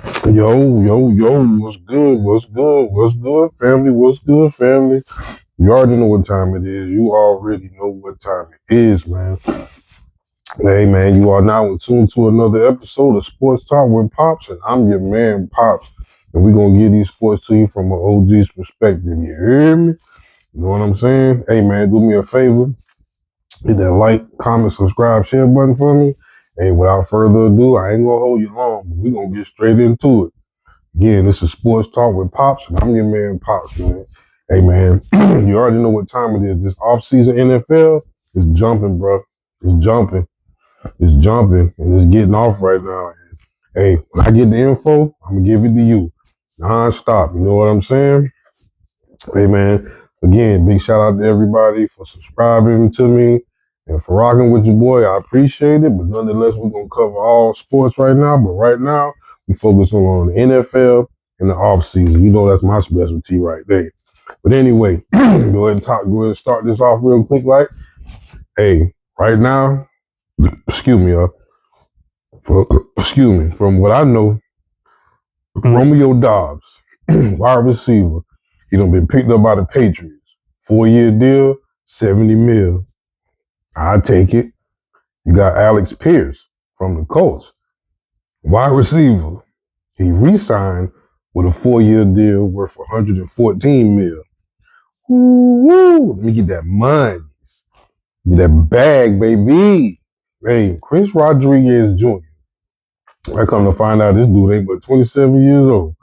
Yo, what's good? What's good, family? What's good, family? You already know what time it is. You already know what time it is, man. Hey, man, you are now tuned to another episode of Sports Talk with Pops, and I'm your man, Pops. And we're going to give these sports to you from an OG's perspective. You hear me? You know what I'm saying? Hey, man, do me a favor. Hit that like, comment, subscribe, share button for me. Hey, without further ado, I ain't going to hold you long, but we're going to get straight into it. Again, this is Sports Talk with Pops, and I'm your man, Pops, man. Hey, man, you already know what time it is. This offseason NFL is jumping, bro. It's jumping. It's jumping, and it's getting off right now. Hey, when I get the info, I'm going to give it to you. Non-stop, you know what I'm saying? Hey, man, again, big shout out to everybody for subscribing to me and for rocking with your boy. I appreciate it, but nonetheless, we're going to cover all sports right now. But right now, we focus on the NFL and the offseason. You know that's my specialty right there. But anyway, go ahead and go ahead and start this off real quick. Like, hey, right now, excuse me, excuse me, from what I know, Romeo Dobbs, wide receiver, he done been picked up by the Patriots. 4-year deal, 70 mil. I take it. You got Alex Pierce from the Colts, wide receiver. He re-signed with a 4-year deal worth 114 mil. Woo! Let me get that money. Get that bag, baby. Hey, Chris Rodriguez Jr. I come to find out this dude ain't but 27 years old.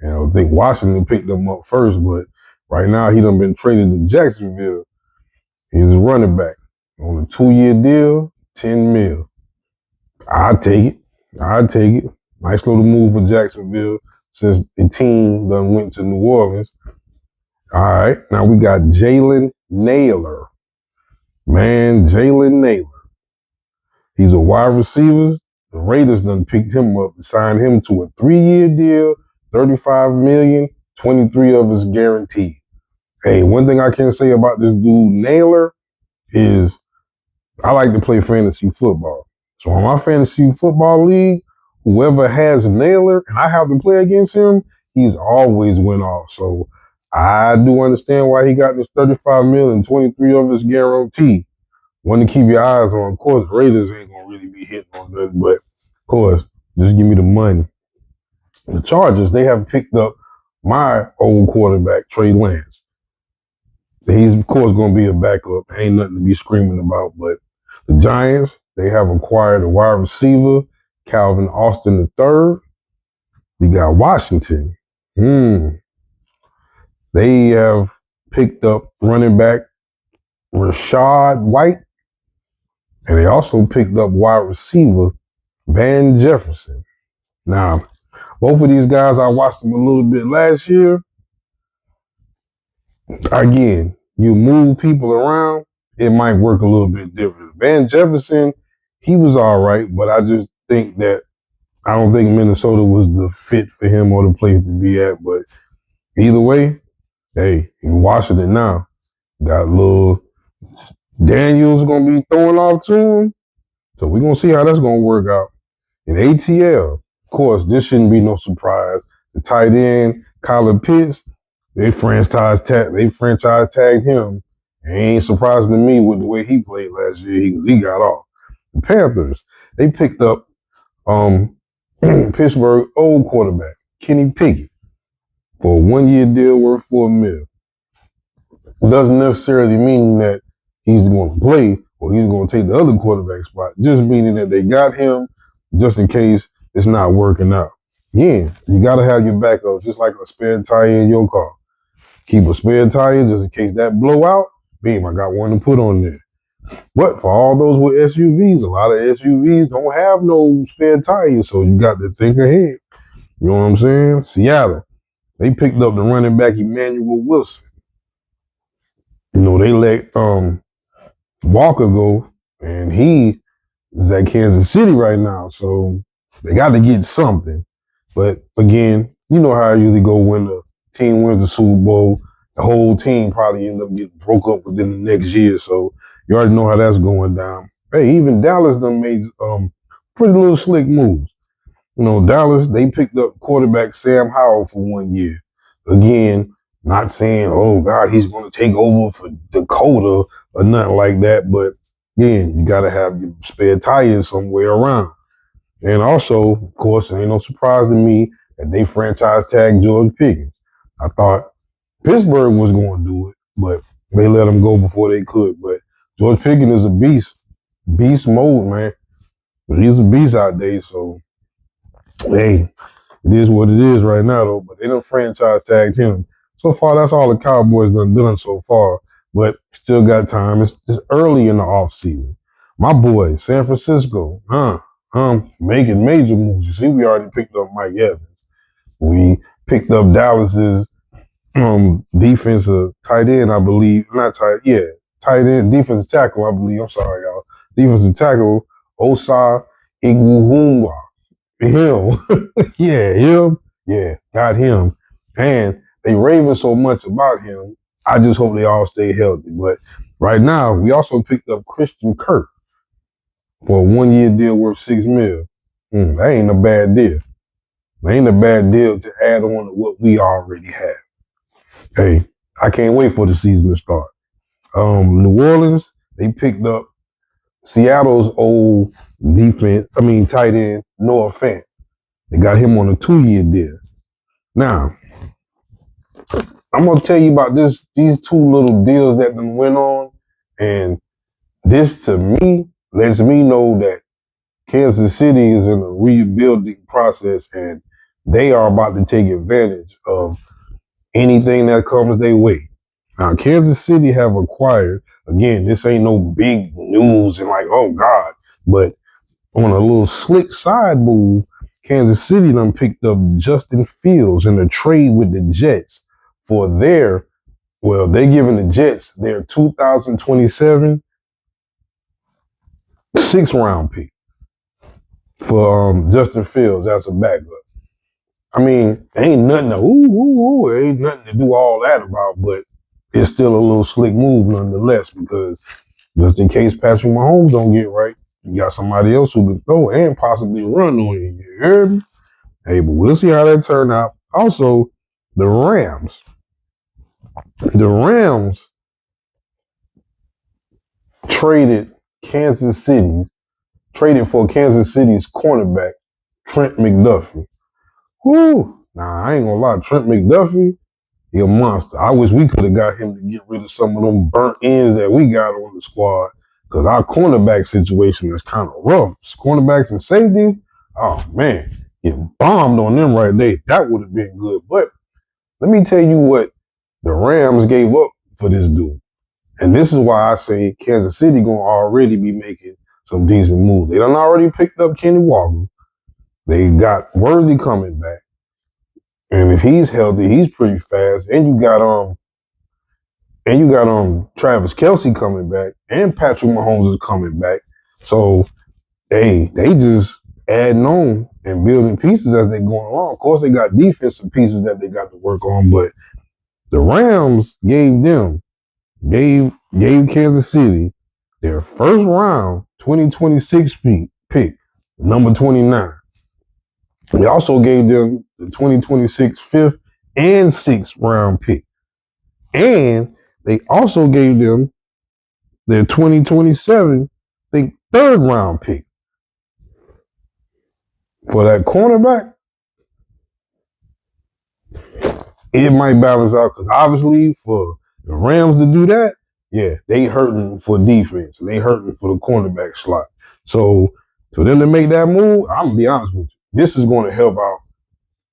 And I think Washington picked him up first, but right now he done been traded to Jacksonville. He's a running back on a 2-year deal, 10 mil. I take it. I take it. Nice little move for Jacksonville since the team done went to New Orleans. All right, now we got Jalen Naylor. Man, Jalen Naylor. He's a wide receiver. The Raiders done picked him up and signed him to a 3-year deal, 35 million, 23 of us guaranteed. Hey, one thing I can say about this dude Naylor is I like to play fantasy football. So on my fantasy football league, whoever has Naylor and I have to play against him, he's always went off. So I do understand why he got this 35 million, 23 of his guarantee. One to keep your eyes on. Of course, Raiders ain't gonna really be hitting on nothing, but of course, just give me the money. The Chargers, they have picked up my old quarterback, Trey Lance. He's of course gonna be a backup. Ain't nothing to be screaming about, but the Giants, they have acquired a wide receiver, Calvin Austin III. We got Washington. They have picked up running back Rashad White, and they also picked up wide receiver Van Jefferson. Now, both of these guys, I watched them a little bit last year. Again, you move people around, it might work a little bit different. Van Jefferson, he was all right, but I just think that I don't think Minnesota was the fit for him or the place to be at. But either way, hey, in Washington now, got little Daniels gonna be throwing off to him. So we're gonna see how that's gonna work out. In ATL, of course, this shouldn't be no surprise. The tight end, Kyler Pitts, they franchise tagged him. It ain't surprising to me with the way he played last year. He got off. The Panthers, they picked up Pittsburgh old quarterback, Kenny Pickett, for a 1-year deal worth $4 million. Doesn't necessarily mean that he's going to play or he's going to take the other quarterback spot. Just meaning that they got him just in case it's not working out. Again, you got to have your backup, just like a spare tire in your car. Keep a spare tire just in case that blow out. Bam, I got one to put on there. But for all those with SUVs, a lot of SUVs don't have no spare tires, so you got to think ahead. You know what I'm saying? Seattle, they picked up the running back Emmanuel Wilson. You know, they let Walker go, and he is at Kansas City right now, so they got to get something. But again, you know how I usually go when the team wins the Super Bowl, the whole team probably end up getting broke up within the next year. So you already know how that's going down. Hey, even Dallas done made pretty little slick moves. Dallas, they picked up quarterback Sam Howell for 1 year. Again, not saying, oh God, he's going to take over for Dakota or nothing like that, but again, you got to have your spare tires somewhere around. And also, of course, it ain't no surprise to me that they franchise tagged George Pickens. I thought Pittsburgh was going to do it, but they let him go before they could. But George Pickens is a beast mode, man. He's a beast out there, so hey, it is what it is right now, though. But they done franchise tagged him. So far, that's all the Cowboys done so far. But still got time. It's early in the off season. My boy, San Francisco, making major moves. You see, we already picked up Mike Evans. We picked up Dallas's defensive tight end, I believe. Not tight, yeah, tight end, defensive tackle, I believe. I'm sorry, y'all. Defensive tackle, Osa Igbuhumwa. Him. Yeah, him. Yeah, got him. And they raving so much about him. I just hope they all stay healthy. But right now, we also picked up Christian Kirk for a 1 year deal worth $6 million. That ain't a bad deal. That ain't a bad deal to add on to what we already have. Hey, I can't wait for the season to start. New Orleans, they picked up Seattle's old tight end, Noah Fant. They got him on a 2 year deal. Now, I'm gonna tell you about these two little deals that went on, and this to me lets me know that Kansas City is in a rebuilding process, and they are about to take advantage of anything that comes their way. Now, Kansas City have acquired, again, this ain't no big news and like, oh God, but on a little slick side move, Kansas City done picked up Justin Fields in a trade with the Jets for they're giving the Jets their 2027 6th-round pick for Justin Fields as a backup. I mean, ain't nothing ain't nothing to do all that about, but it's still a little slick move nonetheless, because just in case Patrick Mahomes don't get right, you got somebody else who can throw and possibly run on you. You heard me? Hey, but we'll see how that turn out. Also, the Rams. The Rams traded for Kansas City's cornerback, Trent McDuffie. Whoo! Nah, I ain't gonna lie, Trent McDuffie, he a monster. I wish we could have got him to get rid of some of them burnt ends that we got on the squad, because our cornerback situation is kind of rough. Cornerbacks and safeties, oh man, get bombed on them right there. That would have been good. But let me tell you what the Rams gave up for this dude. And this is why I say Kansas City gonna already be making some decent moves. They done already picked up Kenny Walker. They got Worthy coming back. And if he's healthy, he's pretty fast. And you got Travis Kelce coming back, and Patrick Mahomes is coming back. So they just adding on and building pieces as they going along. Of course, they got defensive pieces that they got to work on, but the Rams gave Kansas City their first round 2026 pick, number 29. They also gave them the 2026 fifth and sixth round pick. And they also gave them their 2027, I think, third round pick. For that cornerback, it might balance out, because obviously for the Rams to do that, yeah, they hurting for defense and they hurting for the cornerback slot. So for them to make that move, I'm gonna be honest with you, this is going to help out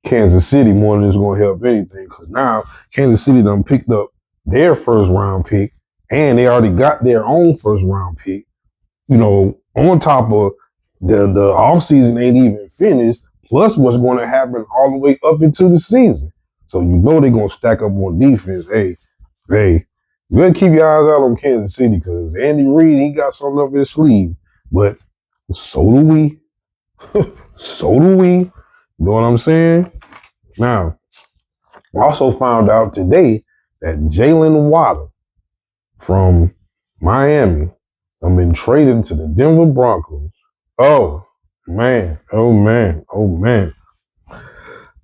Kansas City more than it's going to help anything, because now Kansas City done picked up their first round pick, and they already got their own first round pick. On top of the offseason ain't even finished, plus what's going to happen all the way up into the season. So they're going to stack up on defense. Hey, you better keep your eyes out on Kansas City, because Andy Reid, he got something up his sleeve. But so do we. So do we. You know what I'm saying? Now, I also found out today that Jalen Waddle from Miami been traded to the Denver Broncos. Oh, Man, oh man, oh man.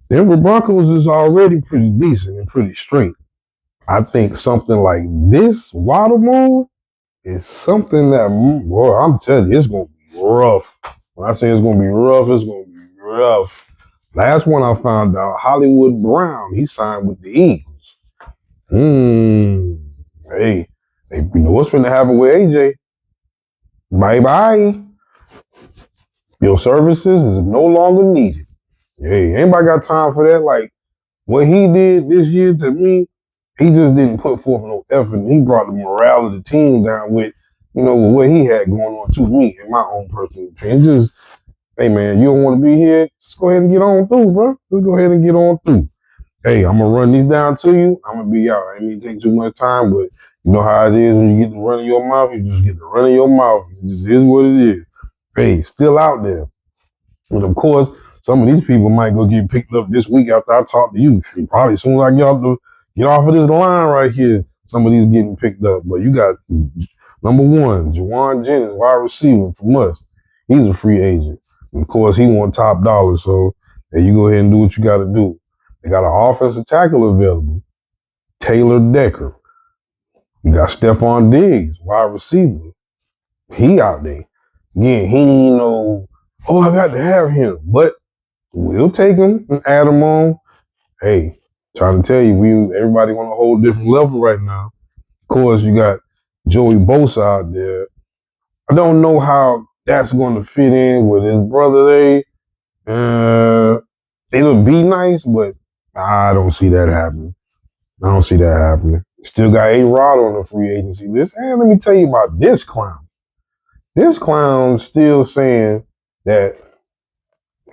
Denver Broncos is already pretty decent and pretty straight. I think something like this Waddle move is something that, boy, I'm telling you, it's gonna be rough. When I say it's gonna be rough, it's gonna be rough. Last one I found out, Hollywood Brown, he signed with the Eagles. Hmm. Hey, you know what's finna happen with AJ? Bye bye. Your services is no longer needed. Hey, anybody got time for that? Like what he did this year to me, he just didn't put forth no effort. And he brought the morale of the team down with, with what he had going on to me in my own personal opinion. Just, hey man, you don't want to be here? Just go ahead and get on through, bro. Just go ahead and get on through. Hey, I'm gonna run these down to you. I'm gonna be out. I ain't gonna take too much time, but you know how it is when you get to run in your mouth, you just get to run in your mouth. It just is what it is. Hey, still out there. And of course, some of these people might go get picked up this week after I talk to you. Probably as soon as I get off of this line right here, some of these getting picked up. But you got number one, Jawan Jennings, wide receiver from us. He's a free agent. And of course, he want top dollar. So hey, you go ahead and do what you got to do. They got an offensive tackle available, Taylor Decker. You got Stephon Diggs, wide receiver. He out there. Again, he ain't no, oh, I got to have him. But we'll take him and add him on. Hey, trying to tell you, everybody on a whole different level right now. Of course, you got Joey Bosa out there. I don't know how that's going to fit in with his brother. It'll be nice, but I don't see that happening. I don't see that happening. Still got A-Rod on the free agency list. And let me tell you about this clown. This clown still saying that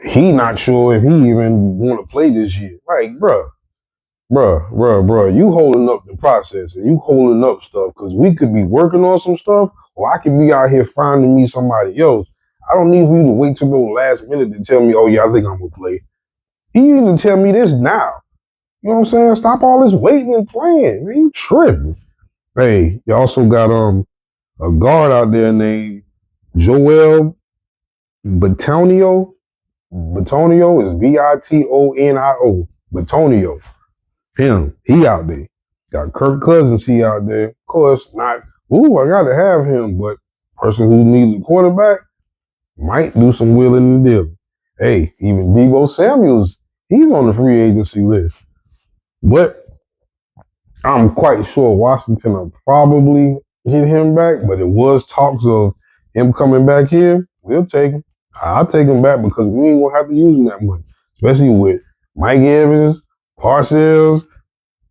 he not sure if he even want to play this year. Like, bruh, you holding up the process and you holding up stuff because we could be working on some stuff or I could be out here finding me somebody else. I don't need for you to wait till the last minute to tell me, oh yeah, I think I'm going to play. You need to tell me this now. You know what I'm saying? Stop all this waiting and playing. Man, you tripping. Hey, you also got a guard out there named Joel Batonio. Batonio is Bitonio. Batonio. Him. He out there. Got Kirk Cousins, he out there. Of course, not, ooh, I gotta have him, but person who needs a quarterback might do some wheeling and dealing. Hey, even Deebo Samuels, he's on the free agency list. But I'm quite sure Washington will probably get him back, but it was talks of him coming back here. We'll take him. I'll take him back because we ain't gonna have to use him that much, especially with Mike Evans, Parcells,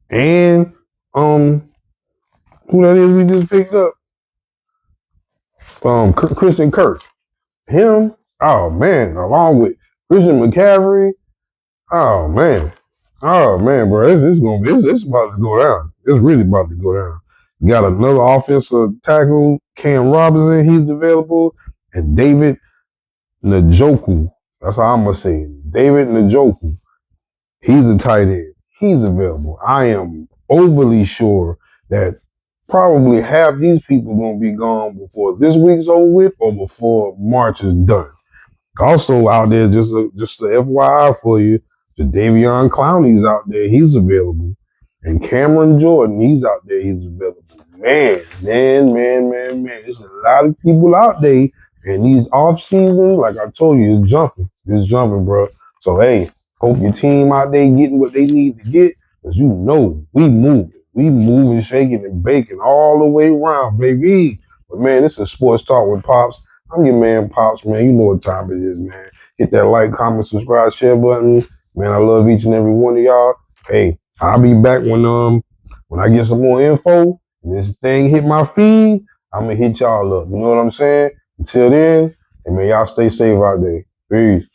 and who that is we just picked up, Christian Kirk. Him, oh man, along with Christian McCaffrey. Oh man, bro, it's gonna be it's about to go down. It's really about to go down. You got another offensive tackle, Cam Robinson. He's available, and David Njoku. That's how I'm gonna say it. David Njoku. He's a tight end. He's available. I am overly sure that probably half these people gonna be gone before this week's over with or before March is done. Also out there, just a FYI for you, Jadeveon Clowney's out there. He's available, and Cameron Jordan, he's out there. He's available. Man. There's a lot of people out there, and these off seasons, like I told you, it's jumping. It's jumping, bro. So hey, hope your team out there getting what they need to get, cause you know we moving, shaking, and baking all the way around, baby. But man, this is Sports Talk with Pops. I'm your man, Pops, man. You know what time it is, man. Hit that like, comment, subscribe, share button. Man, I love each and every one of y'all. Hey, I'll be back when I get some more info and this thing hit my feed, I'm gonna hit y'all up. You know what I'm saying? Until then, hey man, y'all stay safe out there. Peace.